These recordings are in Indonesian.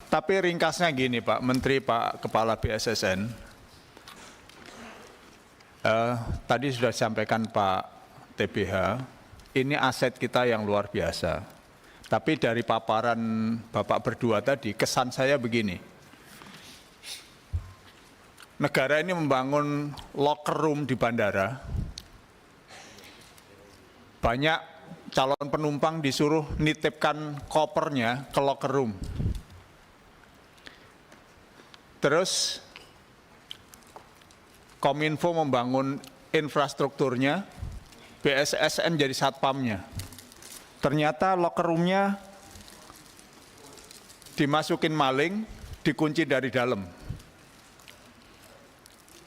Tapi ringkasnya gini Pak Menteri, Pak Kepala BSSN, tadi sudah disampaikan Pak TBH, ini aset kita yang luar biasa. Tapi dari paparan Bapak berdua tadi, kesan saya begini. Negara ini membangun locker room di bandara. Banyak calon penumpang disuruh nitipkan kopernya ke locker room. Terus Kominfo membangun infrastrukturnya, BSSN jadi satpamnya. Ternyata locker room-nya dimasukin maling, dikunci dari dalam.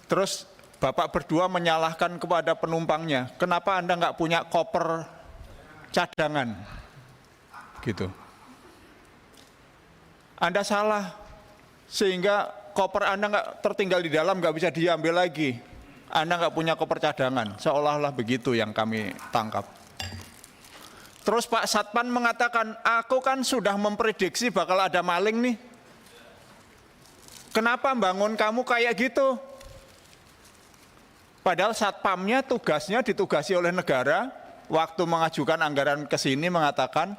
Terus Bapak berdua menyalahkan kepada penumpangnya, kenapa Anda nggak punya koper cadangan? Gitu. Anda salah, sehingga koper Anda nggak tertinggal di dalam, nggak bisa diambil lagi. Anda nggak punya koper cadangan, seolah-olah begitu yang kami tangkap. Terus Pak Satpan mengatakan, aku kan sudah memprediksi bakal ada maling nih. Kenapa bangun kamu kayak gitu? Padahal satpamnya tugasnya ditugasi oleh negara, waktu mengajukan anggaran ke sini mengatakan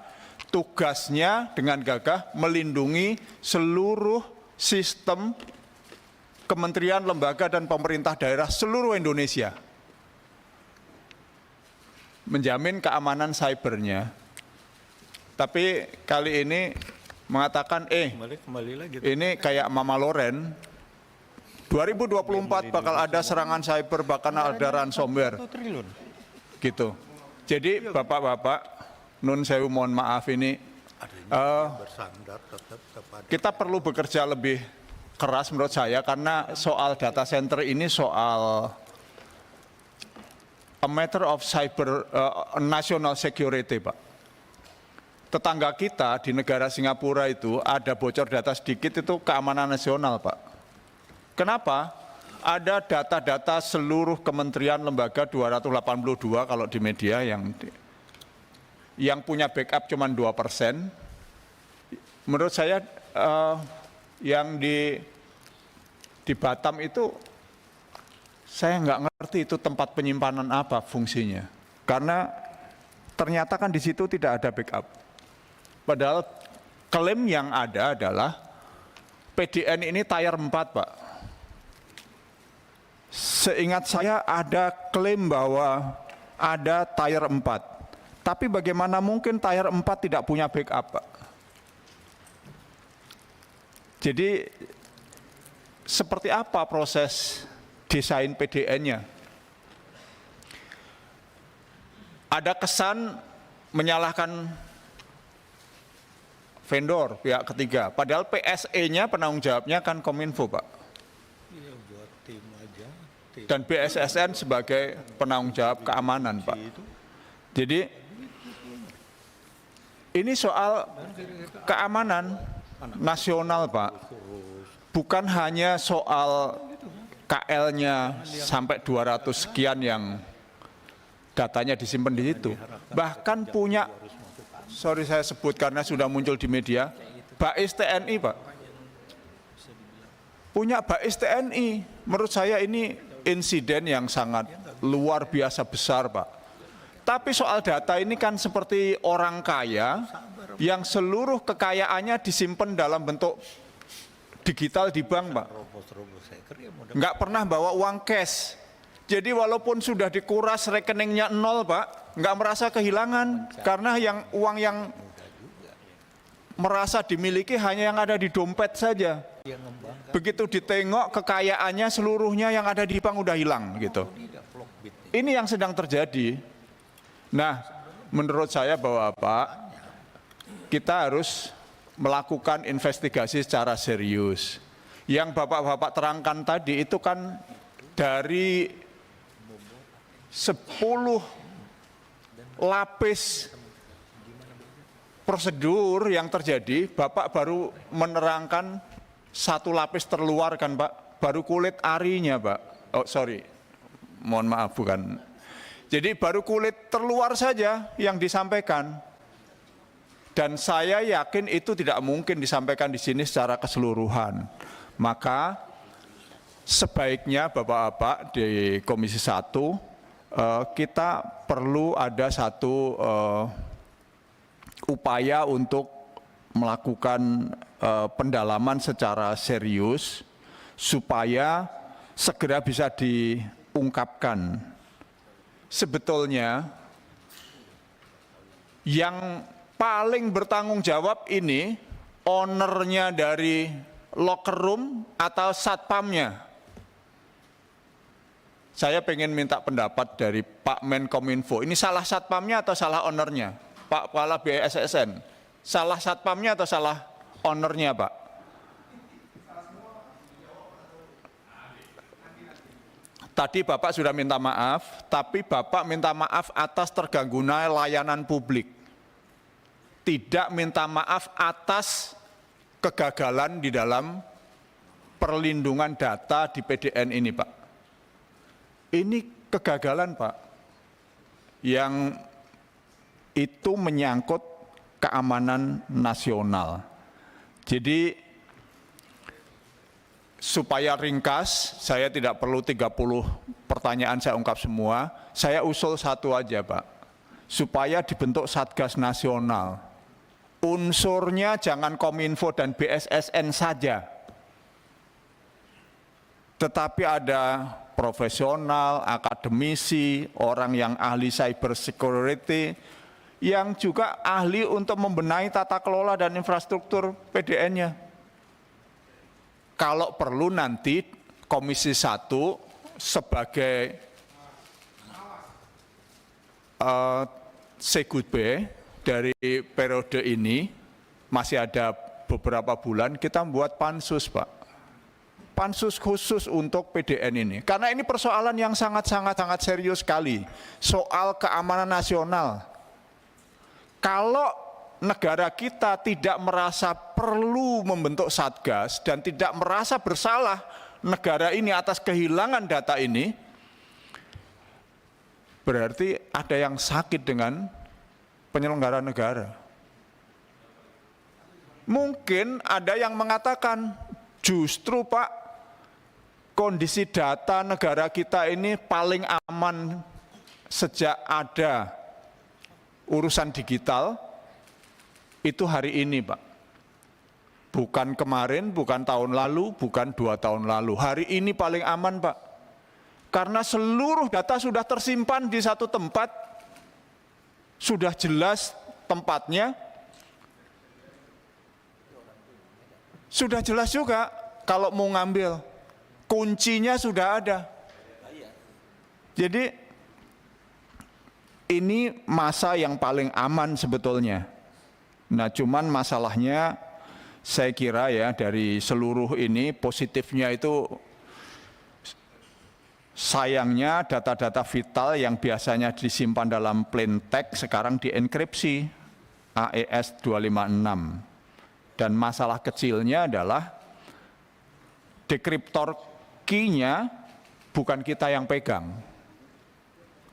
tugasnya dengan gagah melindungi seluruh sistem kementerian, lembaga, dan pemerintah daerah seluruh Indonesia. Menjamin keamanan cybernya. Tapi kali ini mengatakan, kembali lagi. Ini kayak Mama Loren, 2024 bakal ada serangan cyber, bahkan ada ransomware. Gitu. Jadi Bapak-Bapak, nun sewu mohon maaf ini, kita perlu bekerja lebih keras menurut saya, karena soal data center ini soal a matter of cyber national security, Pak. Tetangga kita di negara Singapura itu ada bocor data sedikit itu keamanan nasional, Pak. Kenapa? Ada data-data seluruh kementerian lembaga 282 kalau di media yang punya backup cuma 2%. Menurut saya yang di Batam itu saya nggak ngerti itu tempat penyimpanan apa fungsinya. Karena ternyata kan di situ tidak ada backup. Padahal klaim yang ada adalah PDN ini tier 4, Pak. Seingat saya ada klaim bahwa ada tier 4. Tapi bagaimana mungkin tier 4 tidak punya backup, Pak? Jadi seperti apa proses desain PDN-nya? Ada kesan menyalahkan vendor, pihak ketiga. Padahal PSE-nya penanggung jawabnya kan Kominfo, Pak. Dan BSSN sebagai penanggung jawab keamanan, Pak. Jadi ini soal keamanan nasional, Pak. Bukan hanya soal KL-nya sampai 200 sekian yang datanya disimpan di situ. Bahkan punya, sorry saya sebut karena sudah muncul di media, BAIS TNI, Pak. Punya BAIS TNI. Menurut saya ini insiden yang sangat luar biasa besar, Pak. Tapi soal data ini kan seperti orang kaya yang seluruh kekayaannya disimpan dalam bentuk digital di bank, Pak. Nggak pernah bawa uang cash. Jadi walaupun sudah dikuras rekeningnya 0, Pak, nggak merasa kehilangan. Karena uang yang merasa dimiliki hanya yang ada di dompet saja. Begitu ditengok kekayaannya seluruhnya yang ada di bank udah hilang gitu. Ini yang sedang terjadi. Nah, menurut saya bahwa Pak, kita harus melakukan investigasi secara serius. Yang Bapak-Bapak terangkan tadi itu kan dari 10 lapis prosedur yang terjadi, Bapak baru menerangkan 1 lapis terluar kan, Pak, baru kulit arinya, Pak. Oh sorry, mohon maaf bukan. Jadi baru kulit terluar saja yang disampaikan. Dan saya yakin itu tidak mungkin disampaikan di sini secara keseluruhan. Maka sebaiknya Bapak-Bapak di Komisi 1 kita perlu ada satu upaya untuk melakukan pendalaman secara serius supaya segera bisa diungkapkan. Sebetulnya yang paling bertanggung jawab ini ownernya dari locker room atau satpamnya. Saya pengen minta pendapat dari Pak Menkominfo. Ini salah satpamnya atau salah ownernya? Pak Kepala BSSN, salah satpamnya atau salah ownernya, Pak? Tadi Bapak sudah minta maaf, tapi Bapak minta maaf atas terganggunya layanan publik. Tidak minta maaf atas kegagalan di dalam perlindungan data di PDN ini, Pak. Ini kegagalan, Pak, yang itu menyangkut keamanan nasional. Jadi supaya ringkas, saya tidak perlu 30 pertanyaan saya ungkap semua, saya usul satu aja, Pak, supaya dibentuk Satgas Nasional. Unsurnya jangan Kominfo dan BSSN saja, tetapi ada profesional, akademisi, orang yang ahli cyber security, yang juga ahli untuk membenahi tata kelola dan infrastruktur PDN-nya. Kalau perlu nanti Komisi 1 sebagai Segutbe dari periode ini, masih ada beberapa bulan, kita membuat pansus, Pak. Pansus khusus untuk PDN ini. Karena ini persoalan yang sangat serius sekali. Soal keamanan nasional. Kalau negara kita tidak merasa perlu membentuk Satgas dan tidak merasa bersalah negara ini atas kehilangan data ini, berarti ada yang sakit dengan penyelenggara negara. Mungkin ada yang mengatakan, justru Pak, kondisi data negara kita ini paling aman sejak ada urusan digital, itu hari ini, Pak. Bukan kemarin, bukan tahun lalu, bukan 2 tahun lalu. Hari ini paling aman, Pak. Karena seluruh data sudah tersimpan di satu tempat, sudah jelas tempatnya, sudah jelas juga kalau mau ngambil, kuncinya sudah ada. Jadi ini masa yang paling aman sebetulnya. Nah, cuman masalahnya saya kira ya dari seluruh ini positifnya itu sayangnya data-data vital yang biasanya disimpan dalam plain text sekarang dienkripsi AES 256. Dan masalah kecilnya adalah dekriptor key-nya bukan kita yang pegang.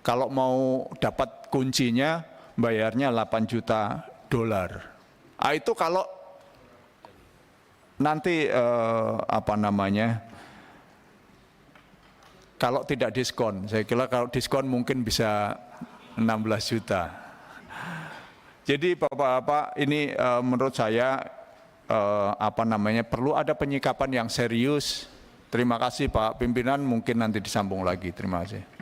Kalau mau dapat kuncinya bayarnya 8 juta dolar. Itu kalau nanti kalau tidak diskon, saya kira kalau diskon mungkin bisa 16 juta. Jadi Bapak-bapak ini menurut saya perlu ada penyikapan yang serius. Terima kasih Pak Pimpinan, mungkin nanti disambung lagi. Terima kasih.